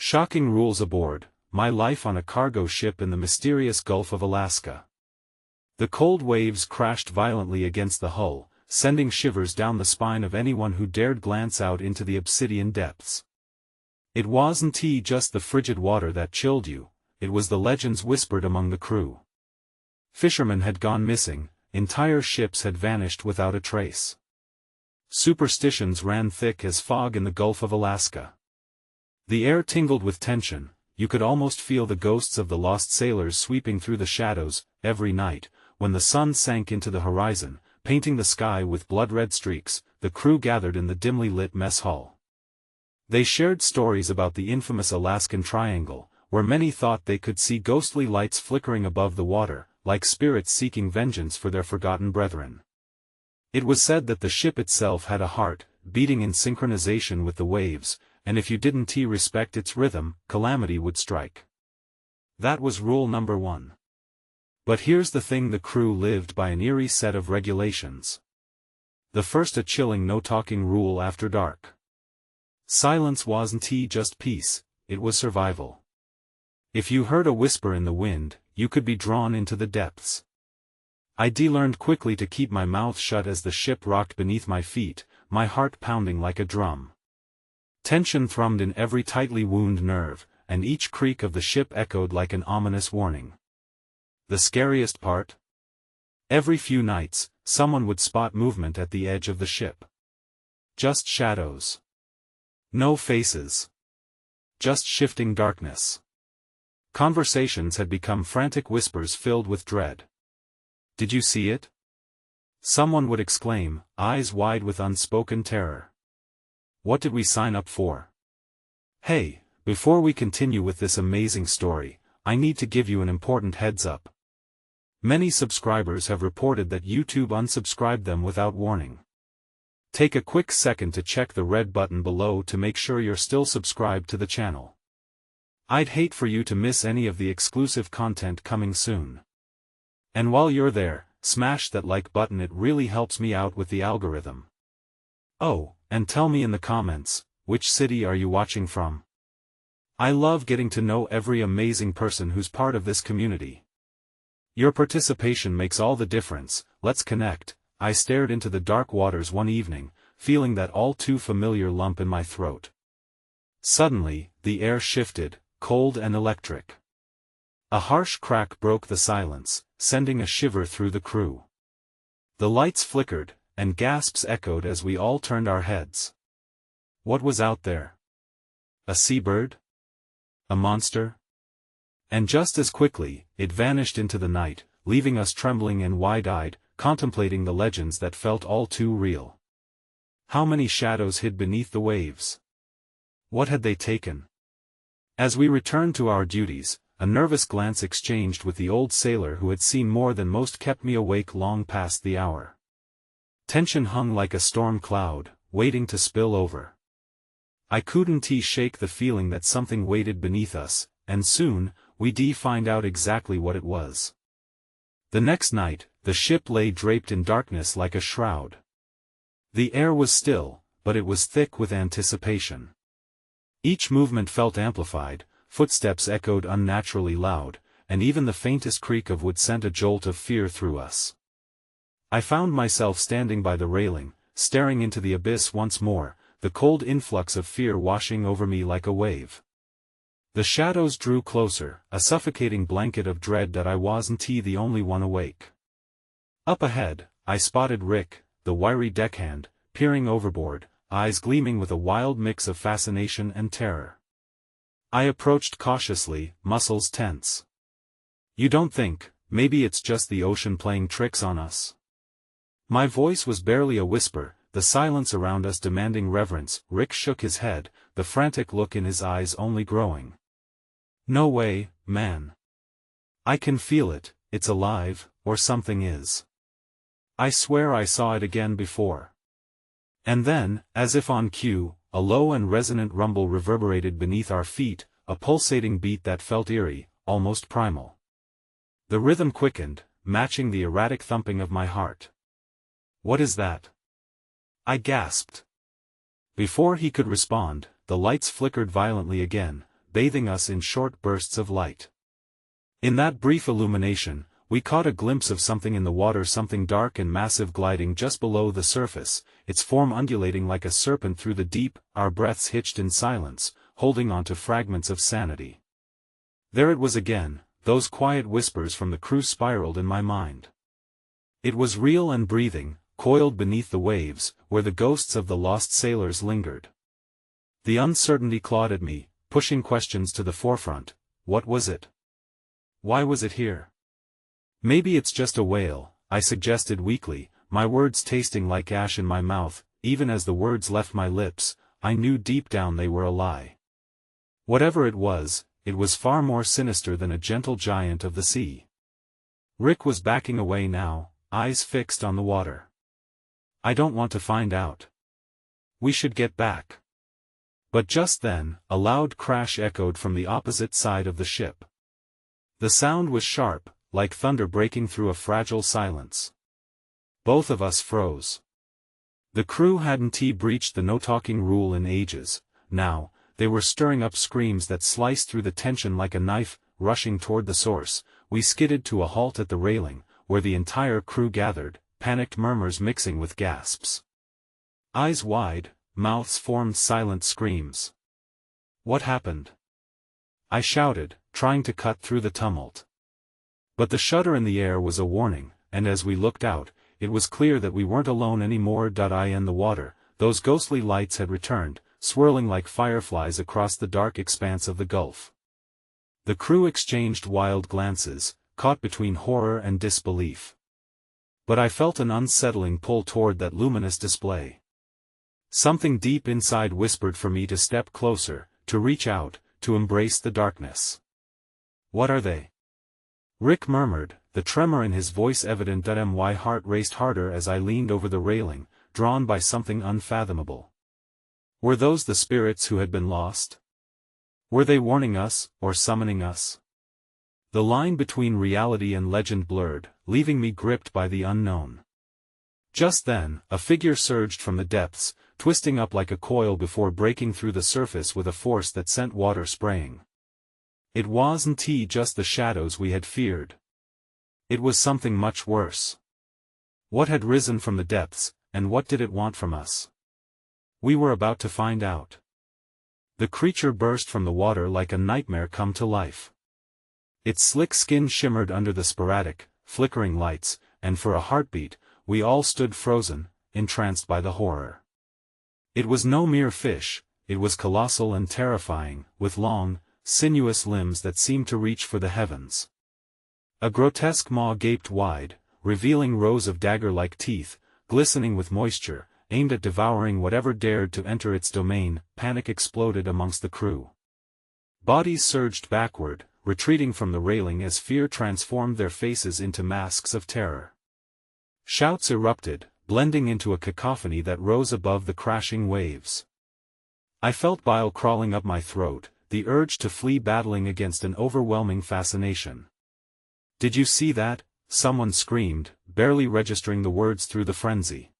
Shocking rules aboard: my life on a cargo ship in the mysterious Gulf of Alaska. The cold waves crashed violently against the hull, sending shivers down the spine of anyone who dared glance out into the obsidian depths. It wasn't just the frigid water that chilled you, it was the legends whispered among the crew. Fishermen had gone missing, entire ships had vanished without a trace. Superstitions ran thick as fog in the Gulf of Alaska. The air tingled with tension, you could almost feel the ghosts of the lost sailors sweeping through the shadows. Every night, when the sun sank into the horizon, painting the sky with blood-red streaks, the crew gathered in the dimly lit mess hall. They shared stories about the infamous Alaskan Triangle, where many thought they could see ghostly lights flickering above the water, like spirits seeking vengeance for their forgotten brethren. It was said that the ship itself had a heart, beating in synchronization with the waves, and if you didn't respect its rhythm, calamity would strike. That was rule number 1. But here's the thing: the crew lived by an eerie set of regulations. The first, a chilling no-talking rule after dark. Silence wasn't just peace, it was survival. If you heard a whisper in the wind, you could be drawn into the depths. I learned quickly to keep my mouth shut as the ship rocked beneath my feet, my heart pounding like a drum. Tension thrummed in every tightly wound nerve, and each creak of the ship echoed like an ominous warning. The scariest part? Every few nights, someone would spot movement at the edge of the ship. Just shadows. No faces. Just shifting darkness. Conversations had become frantic whispers filled with dread. "Did you see it?" someone would exclaim, eyes wide with unspoken terror. What did we sign up for? Hey, before we continue with this amazing story, I need to give you an important heads up. Many subscribers have reported that YouTube unsubscribed them without warning. Take a quick second to check the red button below to make sure you're still subscribed to the channel. I'd hate for you to miss any of the exclusive content coming soon. And while you're there, smash that like button, it really helps me out with the algorithm. Oh, and tell me in the comments, which city are you watching from? I love getting to know every amazing person who's part of this community. Your participation makes all the difference. Let's connect. I stared into the dark waters one evening, feeling that all too familiar lump in my throat. Suddenly, the air shifted, cold and electric. A harsh crack broke the silence, sending a shiver through the crew. The lights flickered, and gasps echoed as we all turned our heads. What was out there? A seabird? A monster? And just as quickly, it vanished into the night, leaving us trembling and wide-eyed, contemplating the legends that felt all too real. How many shadows hid beneath the waves? What had they taken? As we returned to our duties, a nervous glance exchanged with the old sailor who had seen more than most kept me awake long past the hour. Tension hung like a storm cloud, waiting to spill over. I couldn't shake the feeling that something waited beneath us, and soon, we'd find out exactly what it was. The next night, the ship lay draped in darkness like a shroud. The air was still, but it was thick with anticipation. Each movement felt amplified, footsteps echoed unnaturally loud, and even the faintest creak of wood sent a jolt of fear through us. I found myself standing by the railing, staring into the abyss once more, the cold influx of fear washing over me like a wave. The shadows drew closer, a suffocating blanket of dread that I wasn't the only one awake. Up ahead, I spotted Rick, the wiry deckhand, peering overboard, eyes gleaming with a wild mix of fascination and terror. I approached cautiously, muscles tense. "You don't think, maybe it's just the ocean playing tricks on us?" My voice was barely a whisper, the silence around us demanding reverence. Rick shook his head, the frantic look in his eyes only growing. "No way, man. I can feel it, it's alive, or something is. I swear I saw it again before." And then, as if on cue, a low and resonant rumble reverberated beneath our feet, a pulsating beat that felt eerie, almost primal. The rhythm quickened, matching the erratic thumping of my heart. "What is that?" I gasped. Before he could respond, the lights flickered violently again, bathing us in short bursts of light. In that brief illumination, we caught a glimpse of something in the water, something dark and massive gliding just below the surface, its form undulating like a serpent through the deep, our breaths hitched in silence, holding on to fragments of sanity. There it was again, those quiet whispers from the crew spiraled in my mind. It was real and breathing, coiled beneath the waves, where the ghosts of the lost sailors lingered. The uncertainty clawed at me, pushing questions to the forefront. What was it? Why was it here? Maybe it's just a whale, I suggested weakly, my words tasting like ash in my mouth. Even as the words left my lips, I knew deep down they were a lie. Whatever it was far more sinister than a gentle giant of the sea. Rick was backing away now, eyes fixed on the water. I don't want to find out. We should get back. But just then, a loud crash echoed from the opposite side of the ship. The sound was sharp, like thunder breaking through a fragile silence. Both of us froze. The crew hadn't breached the no-talking rule in ages. Now, they were stirring up screams that sliced through the tension like a knife. Rushing toward the source, we skidded to a halt at the railing, where the entire crew gathered, panicked murmurs mixing with gasps. Eyes wide, mouths formed silent screams. What happened? I shouted, trying to cut through the tumult. But the shudder in the air was a warning, and as we looked out, it was clear that we weren't alone anymore. In the water, those ghostly lights had returned, swirling like fireflies across the dark expanse of the gulf. The crew exchanged wild glances, caught between horror and disbelief. But I felt an unsettling pull toward that luminous display. Something deep inside whispered for me to step closer, to reach out, to embrace the darkness. What are they? Rick murmured, the tremor in his voice evident. My heart raced harder as I leaned over the railing, drawn by something unfathomable. Were those the spirits who had been lost? Were they warning us, or summoning us? The line between reality and legend blurred, leaving me gripped by the unknown. Just then, a figure surged from the depths, twisting up like a coil before breaking through the surface with a force that sent water spraying. It wasn't just the shadows we had feared. It was something much worse. What had risen from the depths, and what did it want from us? We were about to find out. The creature burst from the water like a nightmare come to life. Its slick skin shimmered under the sporadic, flickering lights, and for a heartbeat, we all stood frozen, entranced by the horror. It was no mere fish, it was colossal and terrifying, with long, sinuous limbs that seemed to reach for the heavens. A grotesque maw gaped wide, revealing rows of dagger-like teeth, glistening with moisture, aimed at devouring whatever dared to enter its domain. Panic exploded amongst the crew. Bodies surged backward, retreating from the railing as fear transformed their faces into masks of terror. Shouts erupted, blending into a cacophony that rose above the crashing waves. I felt bile crawling up my throat, the urge to flee battling against an overwhelming fascination. "Did you see that?" someone screamed, barely registering the words through the frenzy.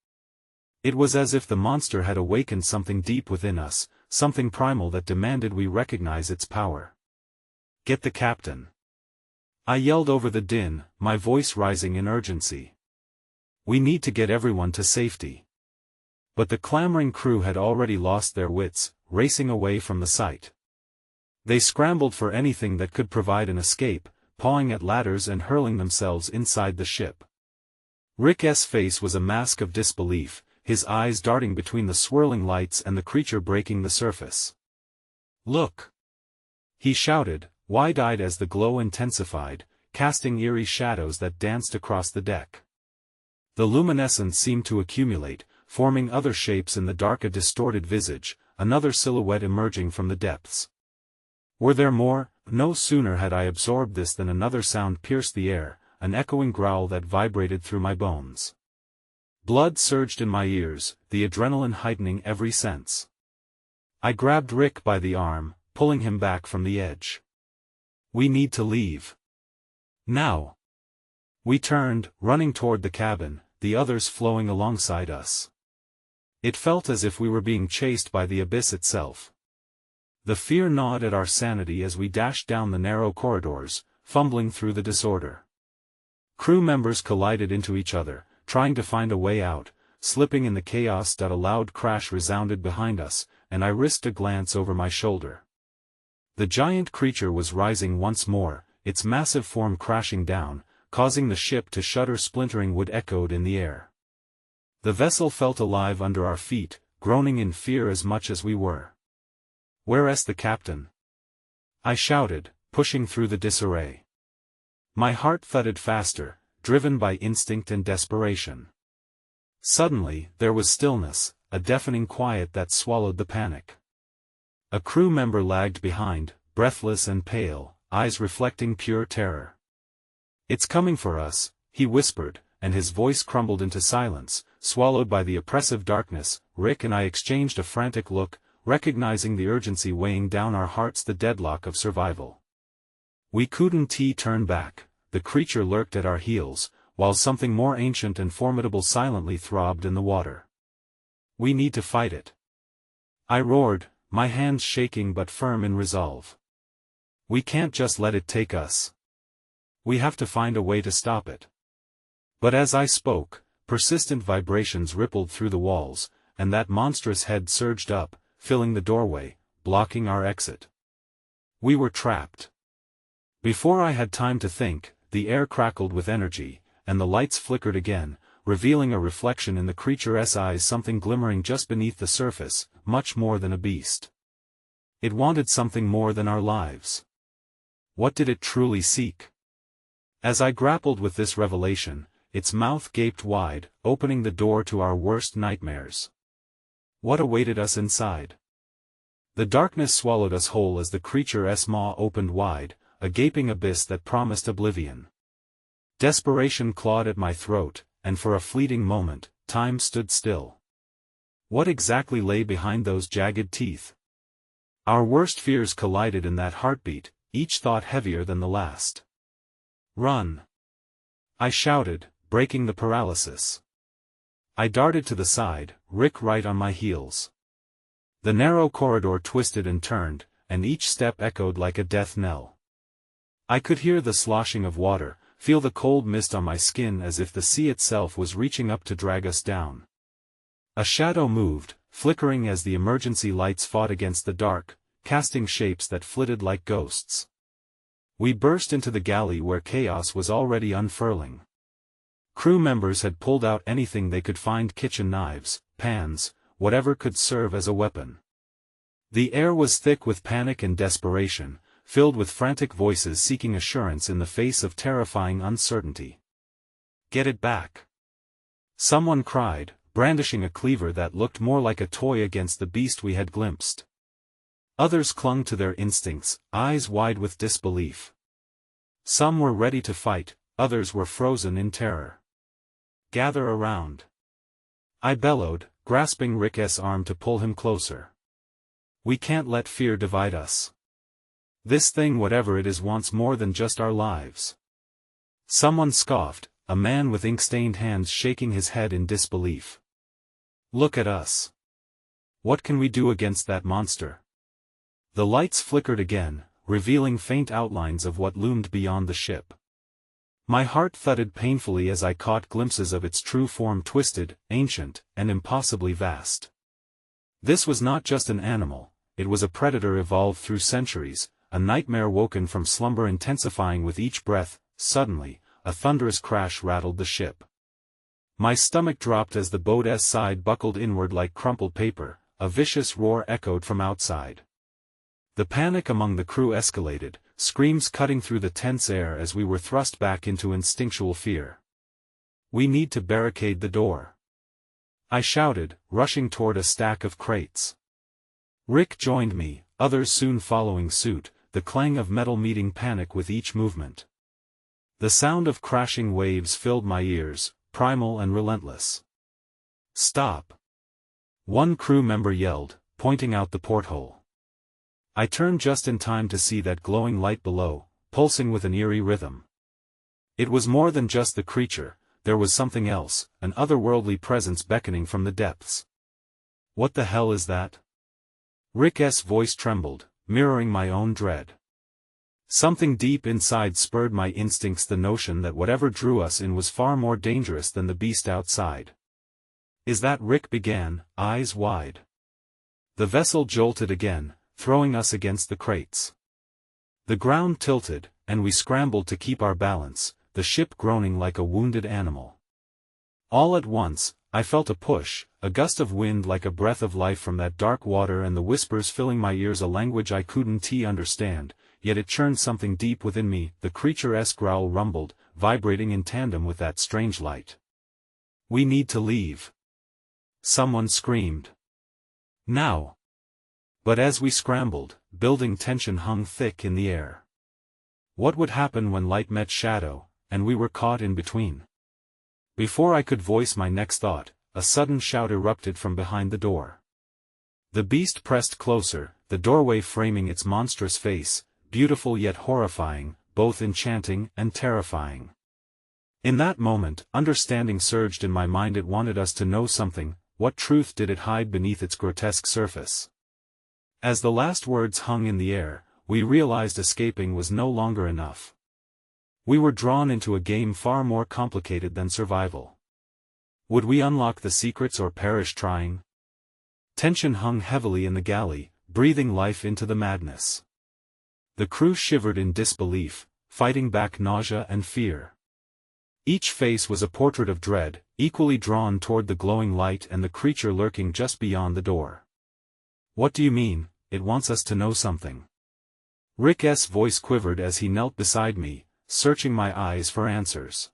It was as if the monster had awakened something deep within us, something primal that demanded we recognize its power. "Get the captain!" I yelled over the din, my voice rising in urgency. "We need to get everyone to safety." But the clamoring crew had already lost their wits, racing away from the site. They scrambled for anything that could provide an escape, pawing at ladders and hurling themselves inside the ship. Rick's face was a mask of disbelief, his eyes darting between the swirling lights and the creature breaking the surface. "Look!" he shouted, wide-eyed as the glow intensified, casting eerie shadows that danced across the deck. The luminescence seemed to accumulate, forming other shapes in the dark, a distorted visage, another silhouette emerging from the depths. Were there more? No sooner had I absorbed this than another sound pierced the air, an echoing growl that vibrated through my bones. Blood surged in my ears, the adrenaline heightening every sense. I grabbed Rick by the arm, pulling him back from the edge. "We need to leave. Now." We turned, running toward the cabin, the others flowing alongside us. It felt as if we were being chased by the abyss itself. The fear gnawed at our sanity as we dashed down the narrow corridors, fumbling through the disorder. Crew members collided into each other, trying to find a way out, slipping in the chaos. A loud crash resounded behind us, and I risked a glance over my shoulder. The giant creature was rising once more, its massive form crashing down, causing the ship to shudder. Splintering wood echoed in the air. The vessel felt alive under our feet, groaning in fear as much as we were. "Where's the captain?" I shouted, pushing through the disarray. My heart thudded faster, driven by instinct and desperation. Suddenly, there was stillness, a deafening quiet that swallowed the panic. A crew member lagged behind, breathless and pale, eyes reflecting pure terror. "It's coming for us," he whispered, and his voice crumbled into silence, swallowed by the oppressive darkness. Rick and I exchanged a frantic look, recognizing the urgency weighing down our hearts, the deadlock of survival. We couldn't turn back. The creature lurked at our heels, while something more ancient and formidable silently throbbed in the water. "We need to fight it," I roared, my hands shaking but firm in resolve. "We can't just let it take us. We have to find a way to stop it." But as I spoke, persistent vibrations rippled through the walls, and that monstrous head surged up, filling the doorway, blocking our exit. We were trapped. Before I had time to think, the air crackled with energy, and the lights flickered again, revealing a reflection in the creature's eyes, something glimmering just beneath the surface, much more than a beast. It wanted something more than our lives. What did it truly seek? As I grappled with this revelation, its mouth gaped wide, opening the door to our worst nightmares. What awaited us inside? The darkness swallowed us whole as the creature's maw opened wide, a gaping abyss that promised oblivion. Desperation clawed at my throat, and for a fleeting moment, time stood still. What exactly lay behind those jagged teeth? Our worst fears collided in that heartbeat, each thought heavier than the last. "Run!" I shouted, breaking the paralysis. I darted to the side, Rick right on my heels. The narrow corridor twisted and turned, and each step echoed like a death knell. I could hear the sloshing of water, feel the cold mist on my skin, as if the sea itself was reaching up to drag us down. A shadow moved, flickering as the emergency lights fought against the dark, casting shapes that flitted like ghosts. We burst into the galley where chaos was already unfurling. Crew members had pulled out anything they could find: kitchen knives, pans, whatever could serve as a weapon. The air was thick with panic and desperation, filled with frantic voices seeking assurance in the face of terrifying uncertainty. "Get it back!" someone cried, brandishing a cleaver that looked more like a toy against the beast we had glimpsed. Others clung to their instincts, eyes wide with disbelief. Some were ready to fight, others were frozen in terror. "Gather around!" I bellowed, grasping Rick's arm to pull him closer. "We can't let fear divide us. This thing, whatever it is, wants more than just our lives." Someone scoffed, a man with ink-stained hands shaking his head in disbelief. "Look at us. What can we do against that monster?" The lights flickered again, revealing faint outlines of what loomed beyond the ship. My heart thudded painfully as I caught glimpses of its true form: twisted, ancient, and impossibly vast. This was not just an animal, it was a predator evolved through centuries, a nightmare woken from slumber, intensifying with each breath. Suddenly, a thunderous crash rattled the ship. My stomach dropped as the boat's side buckled inward like crumpled paper, a vicious roar echoed from outside. The panic among the crew escalated, screams cutting through the tense air as we were thrust back into instinctual fear. "We need to barricade the door," I shouted, rushing toward a stack of crates. Rick joined me, others soon following suit, the clang of metal meeting panic with each movement. The sound of crashing waves filled my ears, primal and relentless. "Stop!" one crew member yelled, pointing out the porthole. I turned just in time to see that glowing light below, pulsing with an eerie rhythm. It was more than just the creature, there was something else, an otherworldly presence beckoning from the depths. "What the hell is that?" Rick's voice trembled, mirroring my own dread. Something deep inside spurred my instincts, the notion that whatever drew us in was far more dangerous than the beast outside. "Is that Rick?" began, eyes wide. The vessel jolted again, throwing us against the crates. The ground tilted, and we scrambled to keep our balance, the ship groaning like a wounded animal. All at once, I felt a push, a gust of wind like a breath of life from that dark water, and the whispers filling my ears a language I couldn't understand, yet it churned something deep within me. The treacherous growl rumbled, vibrating in tandem with that strange light. "We need to leave," someone screamed. "Now!" But as we scrambled, building tension hung thick in the air. What would happen when light met shadow, and we were caught in between? Before I could voice my next thought, a sudden shout erupted from behind the door. The beast pressed closer, the doorway framing its monstrous face, beautiful yet horrifying, both enchanting and terrifying. In that moment, understanding surged in my mind. It wanted us to know something. What truth did it hide beneath its grotesque surface? As the last words hung in the air, we realized escaping was no longer enough. We were drawn into a game far more complicated than survival. Would we unlock the secrets or perish trying? Tension hung heavily in the galley, breathing life into the madness. The crew shivered in disbelief, fighting back nausea and fear. Each face was a portrait of dread, equally drawn toward the glowing light and the creature lurking just beyond the door. "What do you mean? It wants us to know something." Rick's voice quivered as he knelt beside me, searching my eyes for answers.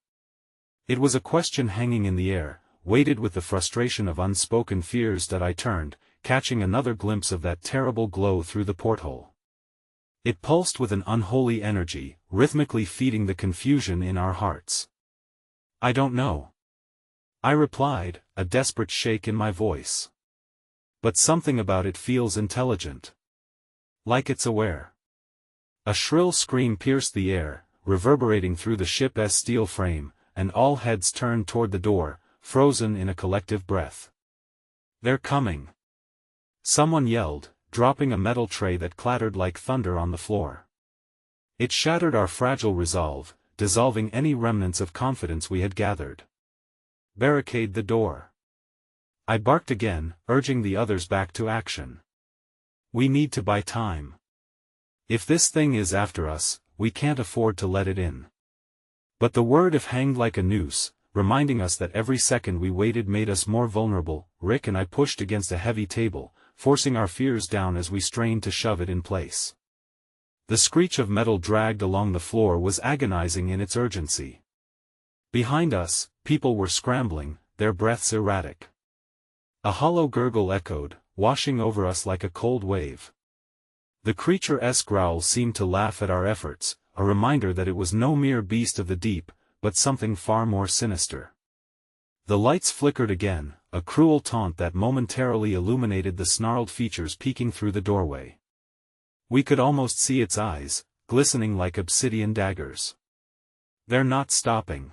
It was a question hanging in the air, weighted with the frustration of unspoken fears. That I turned, catching another glimpse of that terrible glow through the porthole. It pulsed with an unholy energy, rhythmically feeding the confusion in our hearts. "I don't know," I replied, a desperate shake in my voice. "But something about it feels intelligent. Like it's aware." A shrill scream pierced the air, reverberating through the ship's steel frame, and all heads turned toward the door, frozen in a collective breath. "They're coming!" someone yelled, dropping a metal tray that clattered like thunder on the floor. It shattered our fragile resolve, dissolving any remnants of confidence we had gathered. "Barricade the door!" I barked again, urging the others back to action. "We need to buy time. If this thing is after us, we can't afford to let it in." But the word "if" hanged like a noose, reminding us that every second we waited made us more vulnerable. Rick and I pushed against a heavy table, forcing our fears down as we strained to shove it in place. The screech of metal dragged along the floor was agonizing in its urgency. Behind us, people were scrambling, their breaths erratic. A hollow gurgle echoed, washing over us like a cold wave. The creature's growl seemed to laugh at our efforts, a reminder that it was no mere beast of the deep, but something far more sinister. The lights flickered again, a cruel taunt that momentarily illuminated the snarled features peeking through the doorway. We could almost see its eyes, glistening like obsidian daggers. "They're not stopping,"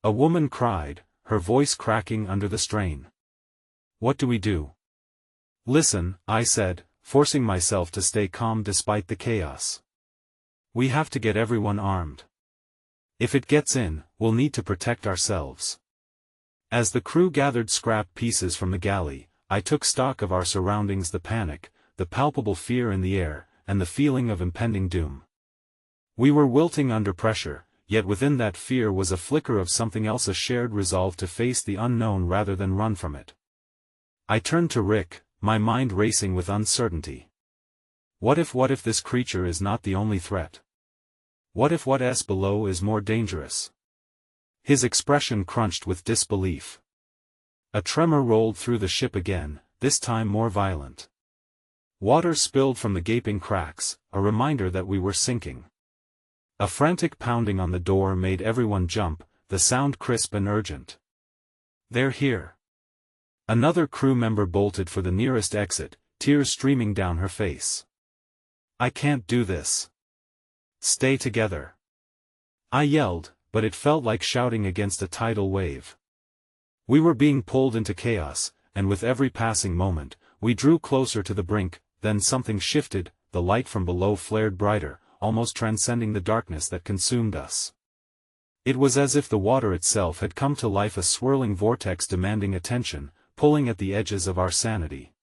a woman cried, her voice cracking under the strain. "What do we do?" "Listen," I said, forcing myself to stay calm despite the chaos. "We have to get everyone armed. If it gets in, we'll need to protect ourselves." As the crew gathered scrap pieces from the galley, I took stock of our surroundings, the panic, the palpable fear in the air, and the feeling of impending doom. We were wilting under pressure, yet within that fear was a flicker of something else, a shared resolve to face the unknown rather than run from it. I turned to Rick, my mind racing with uncertainty. What if this creature is not the only threat? What if what's below is more dangerous? His expression crunched with disbelief. A tremor rolled through the ship again, this time more violent. Water spilled from the gaping cracks, a reminder that we were sinking. A frantic pounding on the door made everyone jump, the sound crisp and urgent. "They're here." Another crew member bolted for the nearest exit, tears streaming down her face. "I can't do this. Stay together," I yelled, but it felt like shouting against a tidal wave. We were being pulled into chaos, and with every passing moment, we drew closer to the brink. Then something shifted, the light from below flared brighter, almost transcending the darkness that consumed us. It was as if the water itself had come to life, a swirling vortex demanding attention, pulling at the edges of our sanity.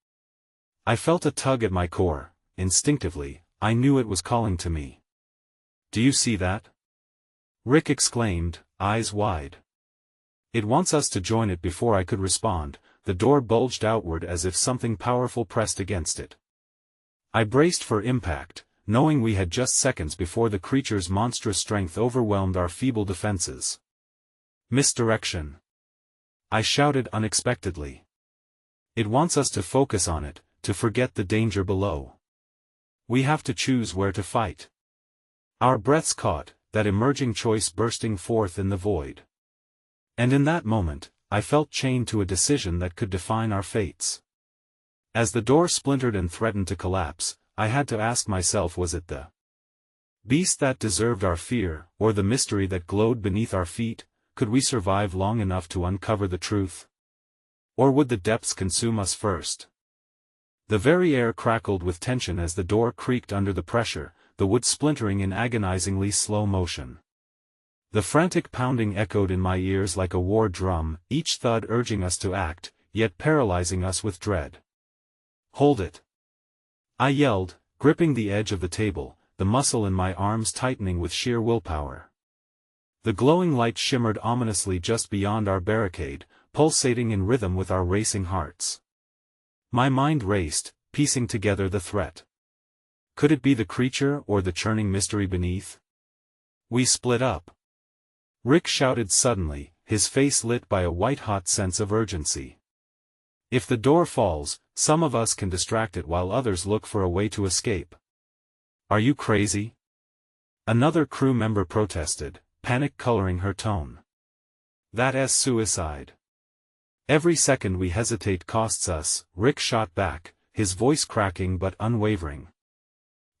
I felt a tug at my core. Instinctively, I knew it was calling to me. "Do you see that?" Rick exclaimed, eyes wide. "It wants us to join it." Before I could respond, the door bulged outward as if something powerful pressed against it. I braced for impact, knowing we had just seconds before the creature's monstrous strength overwhelmed our feeble defenses. "Misdirection!" I shouted unexpectedly. "It wants us to focus on it, to forget the danger below. We have to choose where to fight." Our breaths caught, that emerging choice bursting forth in the void. And in that moment, I felt chained to a decision that could define our fates. As the door splintered and threatened to collapse, I had to ask myself, was it the beast that deserved our fear, or the mystery that glowed beneath our feet? Could we survive long enough to uncover the truth? Or would the depths consume us first? The very air crackled with tension as the door creaked under the pressure, the wood splintering in agonizingly slow motion. The frantic pounding echoed in my ears like a war drum, each thud urging us to act, yet paralyzing us with dread. "Hold it!" I yelled, gripping the edge of the table, the muscle in my arms tightening with sheer willpower. The glowing light shimmered ominously just beyond our barricade, pulsating in rhythm with our racing hearts. My mind raced, piecing together the threat. Could it be the creature or the churning mystery beneath? We split up. Rick shouted suddenly, his face lit by a white-hot sense of urgency. "If the door falls, some of us can distract it while others look for a way to escape." "Are you crazy?" Another crew member protested, panic coloring her tone. "That's suicide. Every second we hesitate costs us," Rick shot back, his voice cracking but unwavering.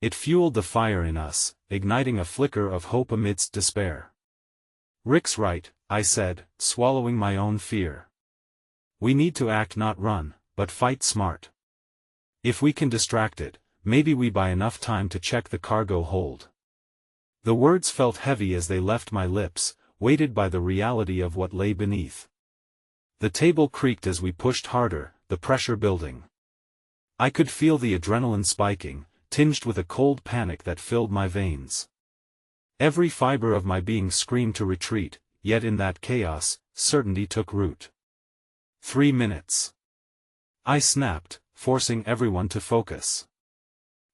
It fueled the fire in us, igniting a flicker of hope amidst despair. "Rick's right," I said, swallowing my own fear. "We need to act, not run, but fight smart. If we can distract it, maybe we buy enough time to check the cargo hold." The words felt heavy as they left my lips, weighted by the reality of what lay beneath. The table creaked as we pushed harder, the pressure building. I could feel the adrenaline spiking, tinged with a cold panic that filled my veins. Every fiber of my being screamed to retreat, yet in that chaos, certainty took root. 3 minutes. I snapped, forcing everyone to focus.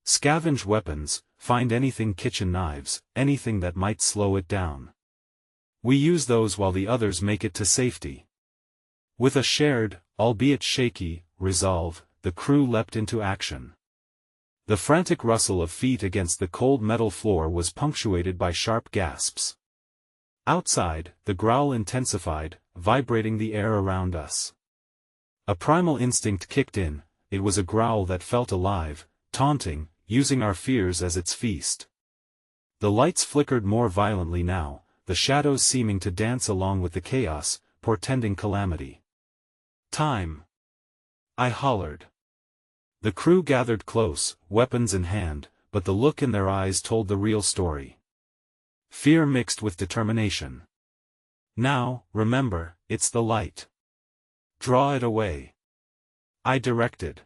"Scavenge weapons, find anything, kitchen knives, anything that might slow it down. We use those while the others make it to safety." With a shared, albeit shaky, resolve, the crew leapt into action. The frantic rustle of feet against the cold metal floor was punctuated by sharp gasps. Outside, the growl intensified, vibrating the air around us. A primal instinct kicked in. It was a growl that felt alive, taunting, using our fears as its feast. The lights flickered more violently now, the shadows seeming to dance along with the chaos, portending calamity. "Time!" I hollered. The crew gathered close, weapons in hand, but the look in their eyes told the real story. Fear mixed with determination. "Now, remember, it's the light. Draw it away," I directed.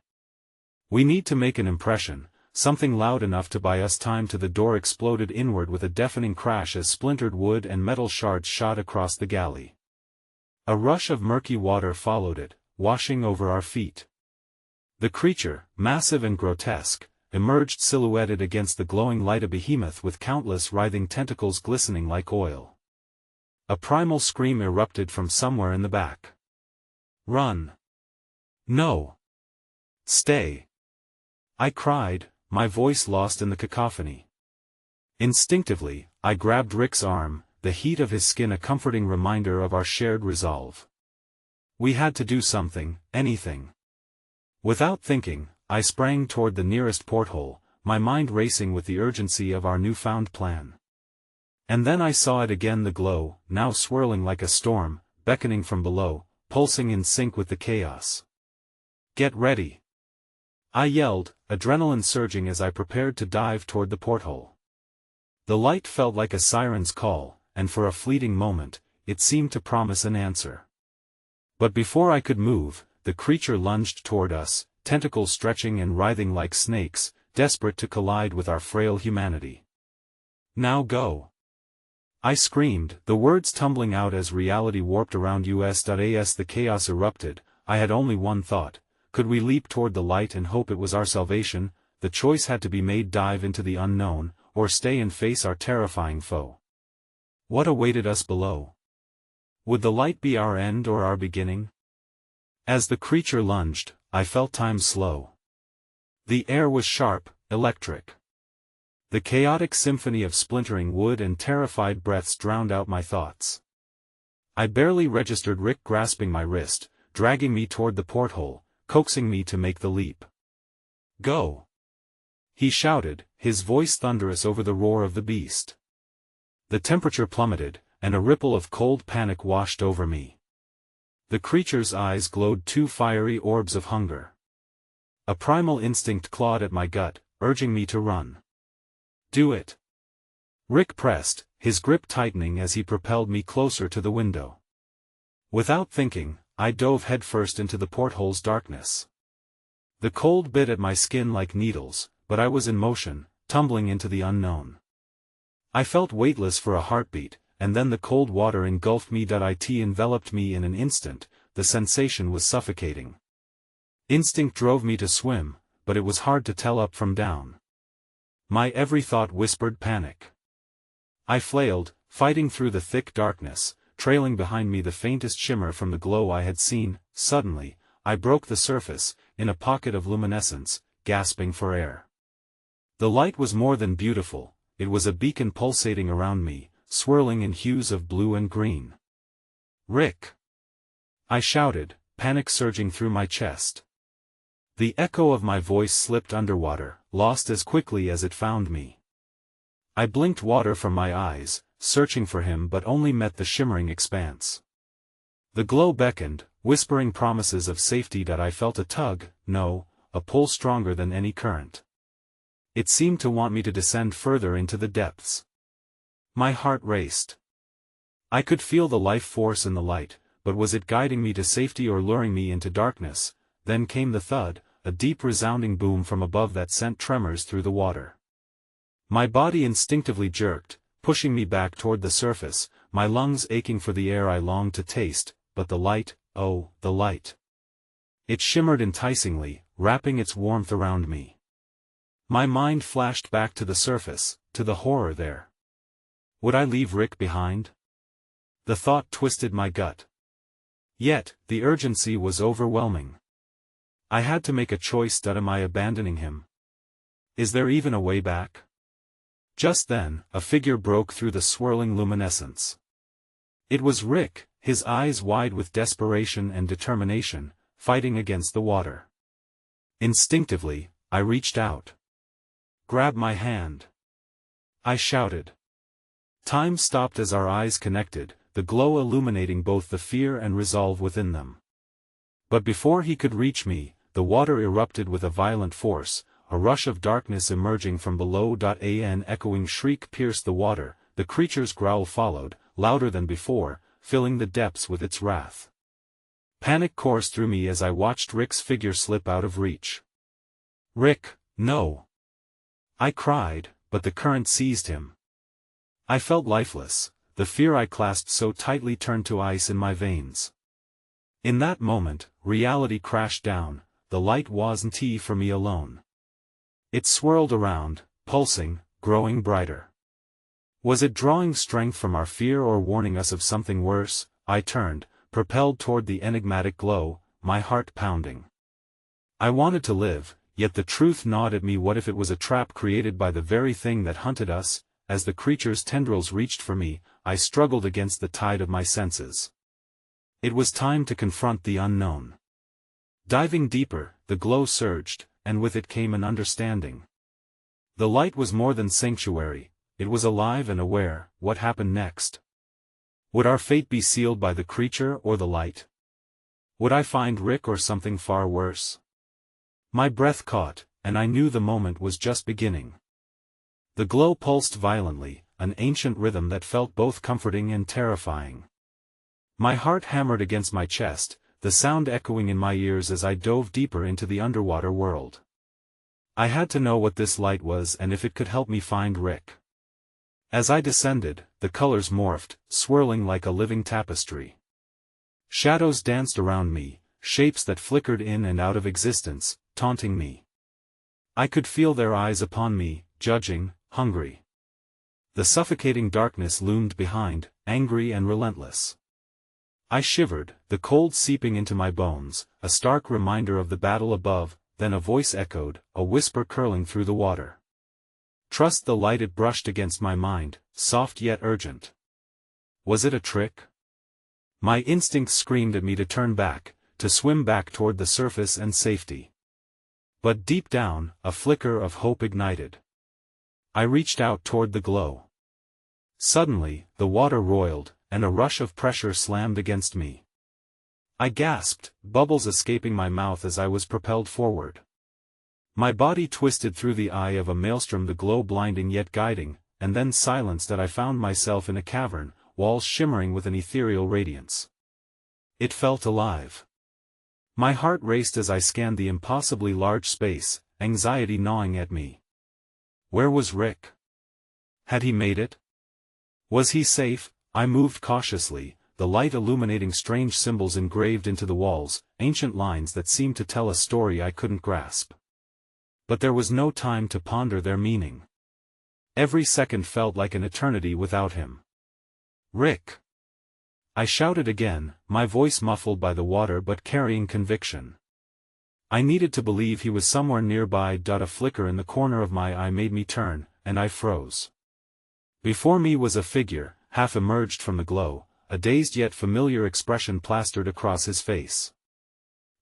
"We need to make an impression, something loud enough to buy us time." The door exploded inward with a deafening crash as splintered wood and metal shards shot across the galley. A rush of murky water followed it, washing over our feet. The creature, massive and grotesque, emerged silhouetted against the glowing light, a behemoth with countless writhing tentacles glistening like oil. A primal scream erupted from somewhere in the back. "Run! No! Stay!" I cried, my voice lost in the cacophony. Instinctively, I grabbed Rick's arm, the heat of his skin a comforting reminder of our shared resolve. We had to do something, anything. Without thinking, I sprang toward the nearest porthole, my mind racing with the urgency of our newfound plan. And then I saw it again, the glow, now swirling like a storm, beckoning from below, pulsing in sync with the chaos. "Get ready!" I yelled, adrenaline surging as I prepared to dive toward the porthole. The light felt like a siren's call, and for a fleeting moment, it seemed to promise an answer. But before I could move, the creature lunged toward us, tentacles stretching and writhing like snakes, desperate to collide with our frail humanity. "Now go!" I screamed, the words tumbling out as reality warped around us. As the chaos erupted, I had only one thought: could we leap toward the light and hope it was our salvation? The choice had to be made: dive into the unknown, or stay and face our terrifying foe. What awaited us below? Would the light be our end or our beginning? As the creature lunged, I felt time slow. The air was sharp, electric. The chaotic symphony of splintering wood and terrified breaths drowned out my thoughts. I barely registered Rick grasping my wrist, dragging me toward the porthole, coaxing me to make the leap. "Go!" he shouted, his voice thunderous over the roar of the beast. The temperature plummeted, and a ripple of cold panic washed over me. The creature's eyes glowed, two fiery orbs of hunger. A primal instinct clawed at my gut, urging me to run. "Do it!" Rick pressed, his grip tightening as he propelled me closer to the window. Without thinking, I dove headfirst into the porthole's darkness. The cold bit at my skin like needles, but I was in motion, tumbling into the unknown. I felt weightless for a heartbeat, and then the cold water engulfed me. It enveloped me in an instant. The sensation was suffocating. Instinct drove me to swim, but it was hard to tell up from down. My every thought whispered panic. I flailed, fighting through the thick darkness, trailing behind me the faintest shimmer from the glow I had seen. Suddenly, I broke the surface, in a pocket of luminescence, gasping for air. The light was more than beautiful, it was a beacon pulsating around me, swirling in hues of blue and green. "Rick!" I shouted, panic surging through my chest. The echo of my voice slipped underwater, lost as quickly as it found me. I blinked water from my eyes, searching for him, but only met the shimmering expanse. The glow beckoned, whispering promises of safety. I felt a tug, no, a pull stronger than any current. It seemed to want me to descend further into the depths. My heart raced. I could feel the life force in the light, but was it guiding me to safety or luring me into darkness? Then came the thud, a deep resounding boom from above that sent tremors through the water. My body instinctively jerked, pushing me back toward the surface, my lungs aching for the air I longed to taste. But the light, oh, the light. It shimmered enticingly, wrapping its warmth around me. My mind flashed back to the surface, to the horror there. Would I leave Rick behind? The thought twisted my gut. Yet, the urgency was overwhelming. I had to make a choice. Am I abandoning him? Is there even a way back? Just then, a figure broke through the swirling luminescence. It was Rick, his eyes wide with desperation and determination, fighting against the water. Instinctively, I reached out. "Grab my hand!" I shouted. Time stopped as our eyes connected, the glow illuminating both the fear and resolve within them. But before he could reach me, the water erupted with a violent force, a rush of darkness emerging from below. An echoing shriek pierced the water, the creature's growl followed, louder than before, filling the depths with its wrath. Panic coursed through me as I watched Rick's figure slip out of reach. "Rick, no!" I cried, but the current seized him. I felt lifeless, the fear I clasped so tightly turned to ice in my veins. In that moment, reality crashed down. The light wasn't for me alone. It swirled around, pulsing, growing brighter. Was it drawing strength from our fear or warning us of something worse? I turned, propelled toward the enigmatic glow, my heart pounding. I wanted to live, yet the truth gnawed at me. What if it was a trap created by the very thing that hunted us? As the creature's tendrils reached for me, I struggled against the tide of my senses. It was time to confront the unknown. Diving deeper, the glow surged, and with it came an understanding. The light was more than sanctuary, it was alive and aware. What happened next? Would our fate be sealed by the creature or the light? Would I find Rick or something far worse? My breath caught, and I knew the moment was just beginning. The glow pulsed violently, an ancient rhythm that felt both comforting and terrifying. My heart hammered against my chest, the sound echoing in my ears as I dove deeper into the underwater world. I had to know what this light was and if it could help me find Rick. As I descended, the colors morphed, swirling like a living tapestry. Shadows danced around me, shapes that flickered in and out of existence, taunting me. I could feel their eyes upon me, judging, hungry. The suffocating darkness loomed behind, angry and relentless. I shivered, the cold seeping into my bones, a stark reminder of the battle above. Then a voice echoed, a whisper curling through the water. Trust the light. It brushed against my mind, soft yet urgent. Was it a trick? My instincts screamed at me to turn back, to swim back toward the surface and safety. But deep down, a flicker of hope ignited. I reached out toward the glow. Suddenly, the water roiled, and a rush of pressure slammed against me. I gasped, bubbles escaping my mouth as I was propelled forward. My body twisted through the eye of a maelstrom, the glow blinding yet guiding, and then silenced that I found myself in a cavern, walls shimmering with an ethereal radiance. It felt alive. My heart raced as I scanned the impossibly large space, anxiety gnawing at me. Where was Rick? Had he made it? Was he safe? I moved cautiously, the light illuminating strange symbols engraved into the walls, ancient lines that seemed to tell a story I couldn't grasp. But there was no time to ponder their meaning. Every second felt like an eternity without him. Rick! I shouted again, my voice muffled by the water but carrying conviction. I needed to believe he was somewhere nearby. A flicker in the corner of my eye made me turn, and I froze. Before me was a figure, half emerged from the glow, a dazed yet familiar expression plastered across his face.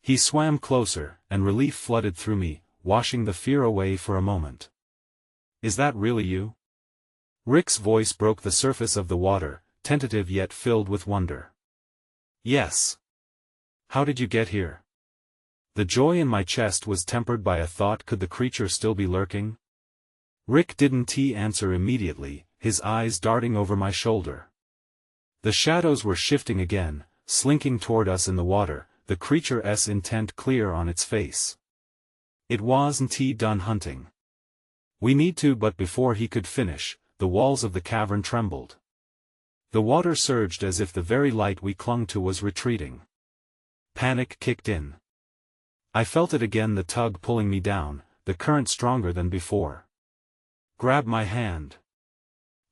He swam closer, and relief flooded through me, washing the fear away for a moment. Is that really you? Rick's voice broke the surface of the water, tentative yet filled with wonder. Yes. How did you get here? The joy in my chest was tempered by a thought: could the creature still be lurking? Rick didn't answer immediately, his eyes darting over my shoulder. The shadows were shifting again, slinking toward us in the water, the creature's intent clear on its face. It wasn't done hunting. We need to. But before he could finish, the walls of the cavern trembled. The water surged as if the very light we clung to was retreating. Panic kicked in. I felt it again, the tug pulling me down, the current stronger than before. Grab my hand!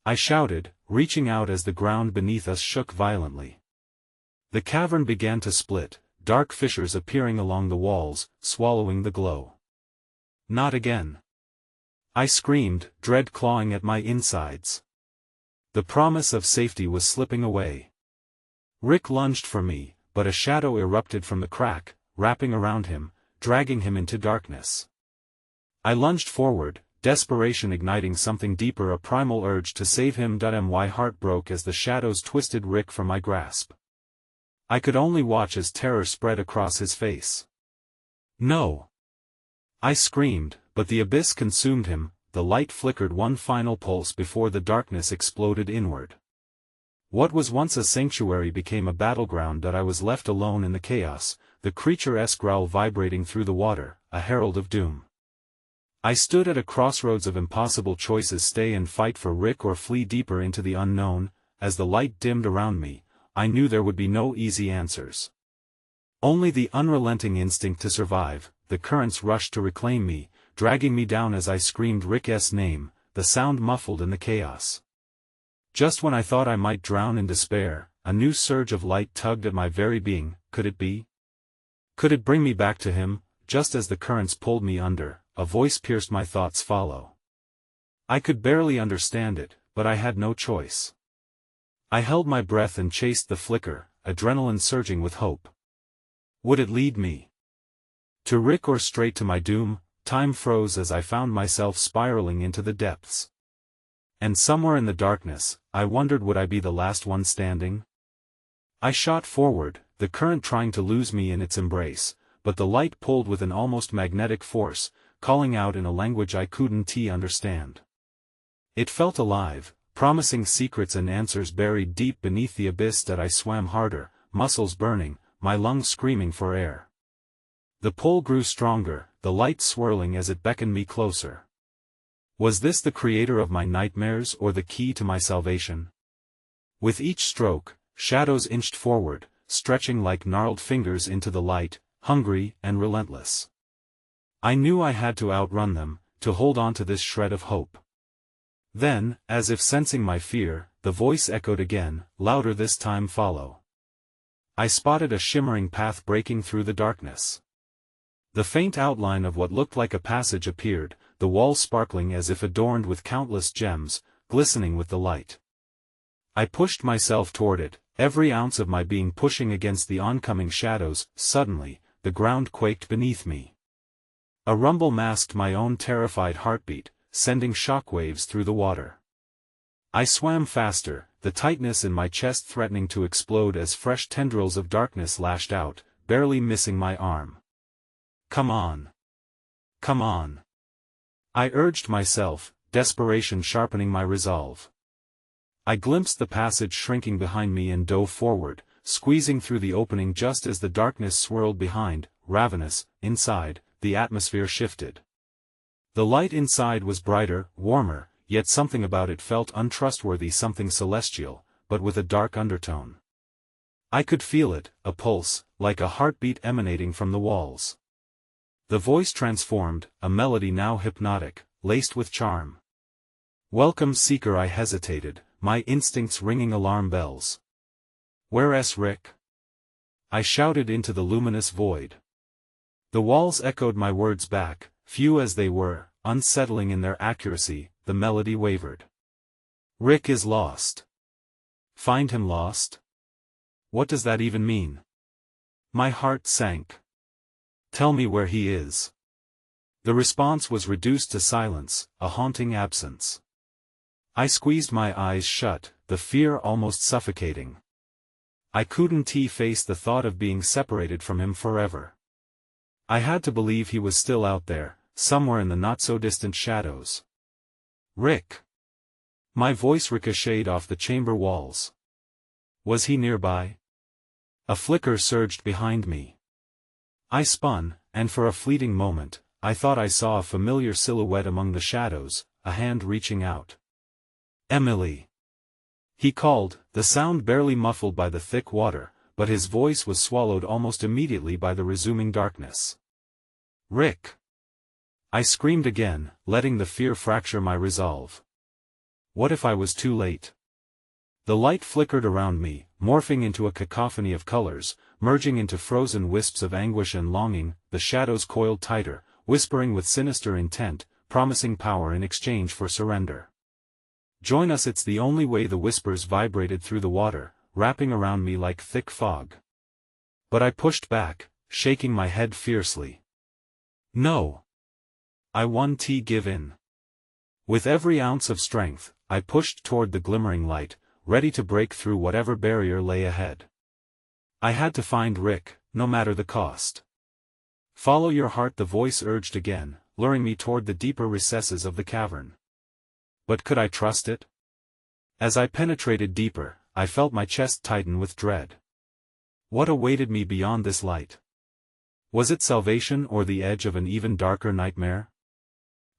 I shouted, reaching out as the ground beneath us shook violently. The cavern began to split, dark fissures appearing along the walls, swallowing the glow. Not again! I screamed, dread clawing at my insides. The promise of safety was slipping away. Rick lunged for me, but a shadow erupted from the crack, wrapping around him, dragging him into darkness. I lunged forward, desperation igniting something deeper, a primal urge to save him. My heart broke as the shadows twisted Rick from my grasp. I could only watch as terror spread across his face. No! I screamed, but the abyss consumed him. The light flickered one final pulse before the darkness exploded inward. What was once a sanctuary became a battleground. I was left alone in the chaos, the creature's growl vibrating through the water, a herald of doom. I stood at a crossroads of impossible choices: stay and fight for Rick or flee deeper into the unknown. As the light dimmed around me, I knew there would be no easy answers. Only the unrelenting instinct to survive. The currents rushed to reclaim me, dragging me down as I screamed Rick's name, the sound muffled in the chaos. Just when I thought I might drown in despair, a new surge of light tugged at my very being. Could it be? Could it bring me back to him? Just as the currents pulled me under, a voice pierced my thoughts. Follow. I could barely understand it, but I had no choice. I held my breath and chased the flicker, adrenaline surging with hope. Would it lead me to Rick or straight to my doom? Time froze as I found myself spiraling into the depths. And somewhere in the darkness, I wondered, would I be the last one standing? I shot forward, the current trying to lose me in its embrace, but the light pulled with an almost magnetic force, calling out in a language I couldn't understand. It felt alive, promising secrets and answers buried deep beneath the abyss that I swam harder, muscles burning, my lungs screaming for air. The pull grew stronger, the light swirling as it beckoned me closer. Was this the creator of my nightmares or the key to my salvation? With each stroke, shadows inched forward, stretching like gnarled fingers into the light, hungry and relentless. I knew I had to outrun them, to hold on to this shred of hope. Then, as if sensing my fear, the voice echoed again, louder this time, follow. I spotted a shimmering path breaking through the darkness. The faint outline of what looked like a passage appeared, the walls sparkling as if adorned with countless gems, glistening with the light. I pushed myself toward it, every ounce of my being pushing against the oncoming shadows. Suddenly, the ground quaked beneath me. A rumble masked my own terrified heartbeat, sending shockwaves through the water. I swam faster, the tightness in my chest threatening to explode as fresh tendrils of darkness lashed out, barely missing my arm. Come on. Come on. I urged myself, desperation sharpening my resolve. I glimpsed the passage shrinking behind me and dove forward, squeezing through the opening just as the darkness swirled behind. Ravenous. Inside, the atmosphere shifted. The light inside was brighter, warmer, yet something about it felt untrustworthy, something celestial, but with a dark undertone. I could feel it, a pulse, like a heartbeat emanating from the walls. The voice transformed, a melody now hypnotic, laced with charm. Welcome, seeker. I hesitated, my instincts ringing alarm bells. Where's Rick? I shouted into the luminous void. The walls echoed my words back, few as they were, unsettling in their accuracy. The melody wavered. Rick is lost. Find him lost? What does that even mean? My heart sank. Tell me where he is. The response was reduced to silence, a haunting absence. I squeezed my eyes shut, the fear almost suffocating. I couldn't face the thought of being separated from him forever. I had to believe he was still out there, somewhere in the not-so-distant shadows. Rick. My voice ricocheted off the chamber walls. Was he nearby? A flicker surged behind me. I spun, and for a fleeting moment, I thought I saw a familiar silhouette among the shadows, a hand reaching out. Emily. He called, the sound barely muffled by the thick water, but his voice was swallowed almost immediately by the resuming darkness. Rick. I screamed again, letting the fear fracture my resolve. What if I was too late? The light flickered around me, morphing into a cacophony of colors, merging into frozen wisps of anguish and longing. The shadows coiled tighter, whispering with sinister intent, promising power in exchange for surrender. Join us. It's the only way. The whispers vibrated through the water, wrapping around me like thick fog. But I pushed back, shaking my head fiercely. No. I won't give in. With every ounce of strength, I pushed toward the glimmering light, ready to break through whatever barrier lay ahead. I had to find Rick, no matter the cost. Follow your heart, the voice urged again, luring me toward the deeper recesses of the cavern. But could I trust it? As I penetrated deeper, I felt my chest tighten with dread. What awaited me beyond this light? Was it salvation or the edge of an even darker nightmare?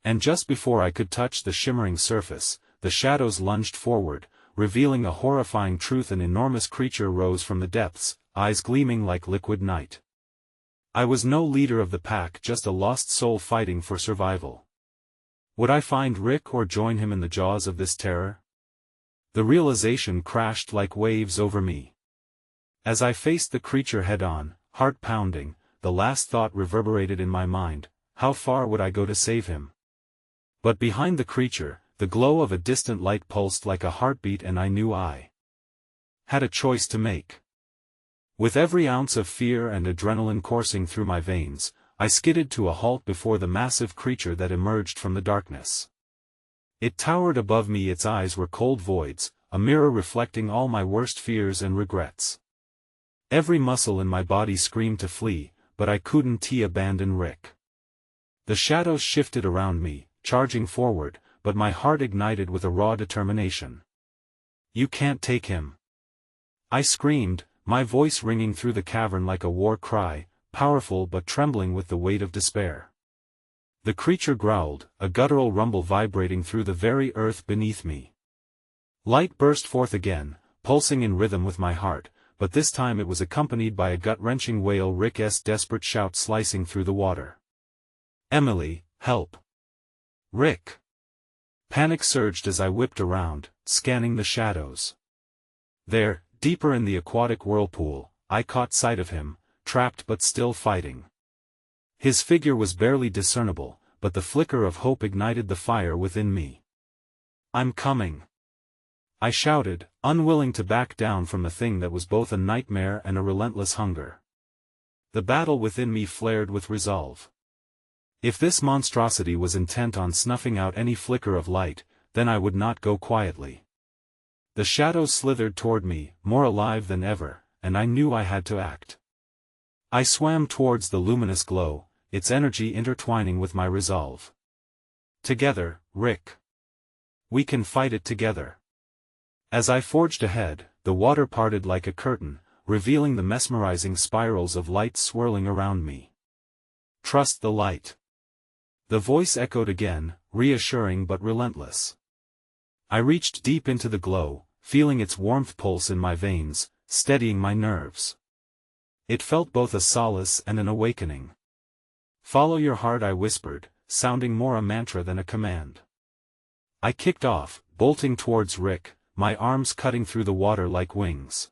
And just before I could touch the shimmering surface, the shadows lunged forward, revealing a horrifying truth. An enormous creature rose from the depths, eyes gleaming like liquid night. I was no leader of the pack, just a lost soul fighting for survival. Would I find Rick or join him in the jaws of this terror? The realization crashed like waves over me. As I faced the creature head-on, heart pounding, the last thought reverberated in my mind: how far would I go to save him? But behind the creature, the glow of a distant light pulsed like a heartbeat, and I knew I had a choice to make. With every ounce of fear and adrenaline coursing through my veins, I skidded to a halt before the massive creature that emerged from the darkness. It towered above me, its eyes were cold voids, a mirror reflecting all my worst fears and regrets. Every muscle in my body screamed to flee, but I couldn't abandon Rick. The shadows shifted around me, charging forward, but my heart ignited with a raw determination. "You can't take him!" I screamed, my voice ringing through the cavern like a war cry, powerful but trembling with the weight of despair. The creature growled, a guttural rumble vibrating through the very earth beneath me. Light burst forth again, pulsing in rhythm with my heart, but this time it was accompanied by a gut-wrenching wail, Rick's desperate shout slicing through the water. "Emily, help! Rick!" Panic surged as I whipped around, scanning the shadows. There, deeper in the aquatic whirlpool, I caught sight of him, trapped but still fighting. His figure was barely discernible, but the flicker of hope ignited the fire within me. "I'm coming!" I shouted, unwilling to back down from the thing that was both a nightmare and a relentless hunger. The battle within me flared with resolve. If this monstrosity was intent on snuffing out any flicker of light, then I would not go quietly. The shadows slithered toward me, more alive than ever, and I knew I had to act. I swam towards the luminous glow, its energy intertwining with my resolve. "Together, Rick. We can fight it together." As I forged ahead, the water parted like a curtain, revealing the mesmerizing spirals of light swirling around me. "Trust the light." The voice echoed again, reassuring but relentless. I reached deep into the glow, feeling its warmth pulse in my veins, steadying my nerves. It felt both a solace and an awakening. "Follow your heart," I whispered, sounding more a mantra than a command. I kicked off, bolting towards Rick, my arms cutting through the water like wings.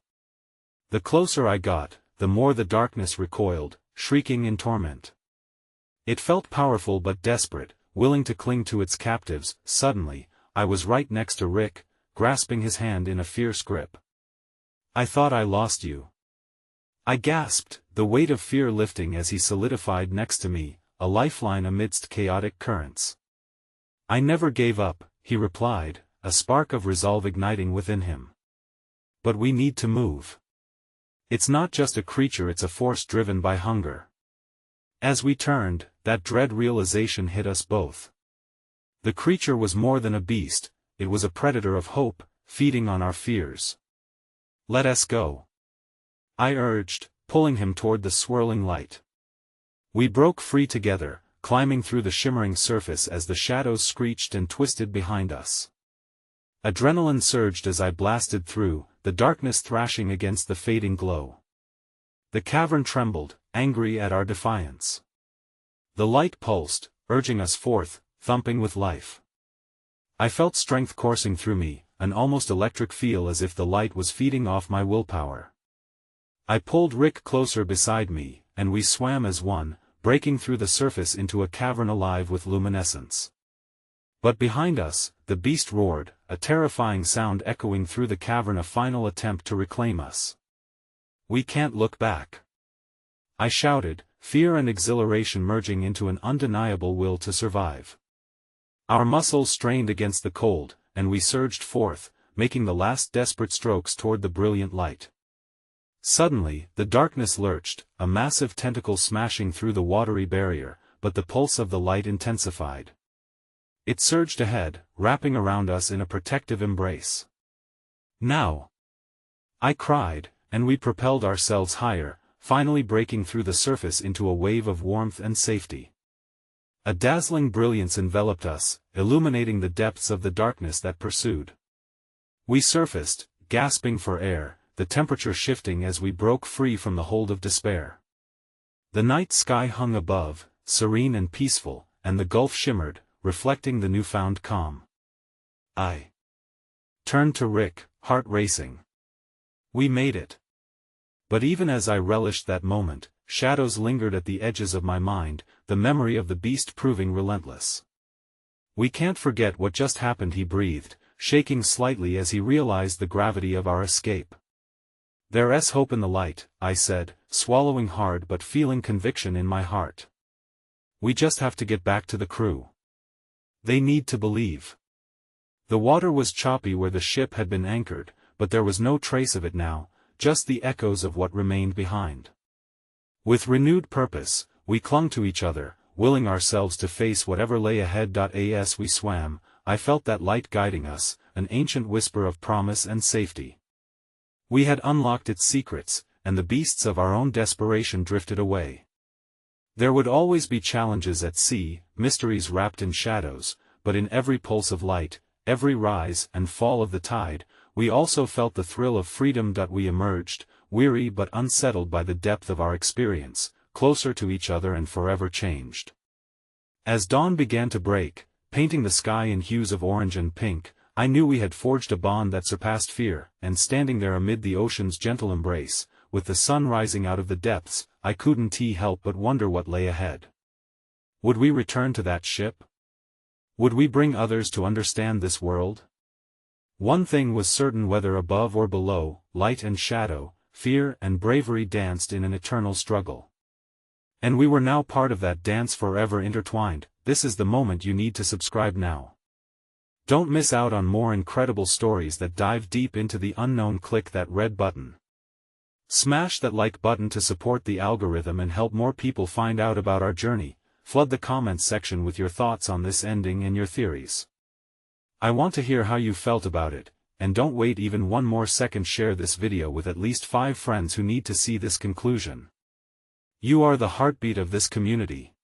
The closer I got, the more the darkness recoiled, shrieking in torment. It felt powerful but desperate, willing to cling to its captives. Suddenly, I was right next to Rick, grasping his hand in a fierce grip. "I thought I lost you." I gasped, the weight of fear lifting as he solidified next to me, a lifeline amidst chaotic currents. "I never gave up," he replied, a spark of resolve igniting within him. "But we need to move. It's not just a creature, it's a force driven by hunger." As we turned, that dread realization hit us both. The creature was more than a beast, it was a predator of hope, feeding on our fears. "Let us go," I urged, pulling him toward the swirling light. We broke free together, climbing through the shimmering surface as the shadows screeched and twisted behind us. Adrenaline surged as I blasted through, the darkness thrashing against the fading glow. The cavern trembled, angry at our defiance. The light pulsed, urging us forth, thumping with life. I felt strength coursing through me, an almost electric feel as if the light was feeding off my willpower. I pulled Rick closer beside me, and we swam as one, breaking through the surface into a cavern alive with luminescence. But behind us, the beast roared, a terrifying sound echoing through the cavern, a final attempt to reclaim us. "We can't look back," I shouted, fear and exhilaration merging into an undeniable will to survive. Our muscles strained against the cold, and we surged forth, making the last desperate strokes toward the brilliant light. Suddenly, the darkness lurched, a massive tentacle smashing through the watery barrier, but the pulse of the light intensified. It surged ahead, wrapping around us in a protective embrace. "Now!" I cried, and we propelled ourselves higher, finally breaking through the surface into a wave of warmth and safety. A dazzling brilliance enveloped us, illuminating the depths of the darkness that pursued. We surfaced, gasping for air, the temperature shifting as we broke free from the hold of despair. The night sky hung above, serene and peaceful, and the gulf shimmered, reflecting the newfound calm. I turned to Rick, heart racing. We made it. But even as I relished that moment, shadows lingered at the edges of my mind, the memory of the beast proving relentless. "We can't forget what just happened," he breathed, shaking slightly as he realized the gravity of our escape. "There's hope in the light," I said, swallowing hard but feeling conviction in my heart. "We just have to get back to the crew. They need to believe." The water was choppy where the ship had been anchored, but there was no trace of it now, just the echoes of what remained behind. With renewed purpose, we clung to each other, willing ourselves to face whatever lay ahead. As we swam, I felt that light guiding us, an ancient whisper of promise and safety. We had unlocked its secrets, and the beasts of our own desperation drifted away. There would always be challenges at sea, mysteries wrapped in shadows, but in every pulse of light, every rise and fall of the tide, we also felt the thrill of freedom. We emerged, weary but unsettled by the depth of our experience, closer to each other and forever changed. As dawn began to break, painting the sky in hues of orange and pink, I knew we had forged a bond that surpassed fear, and standing there amid the ocean's gentle embrace, with the sun rising out of the depths, I couldn't help but wonder what lay ahead. Would we return to that ship? Would we bring others to understand this world? One thing was certain: whether above or below, light and shadow, fear and bravery danced in an eternal struggle. And we were now part of that dance, forever intertwined. This is the moment you need to subscribe now. Don't miss out on more incredible stories that dive deep into the unknown. Click that red button. Smash that like button to support the algorithm and help more people find out about our journey. Flood the comments section with your thoughts on this ending and your theories. I want to hear how you felt about it, and don't wait even one more second. Share this video with at least 5 friends who need to see this conclusion. You are the heartbeat of this community.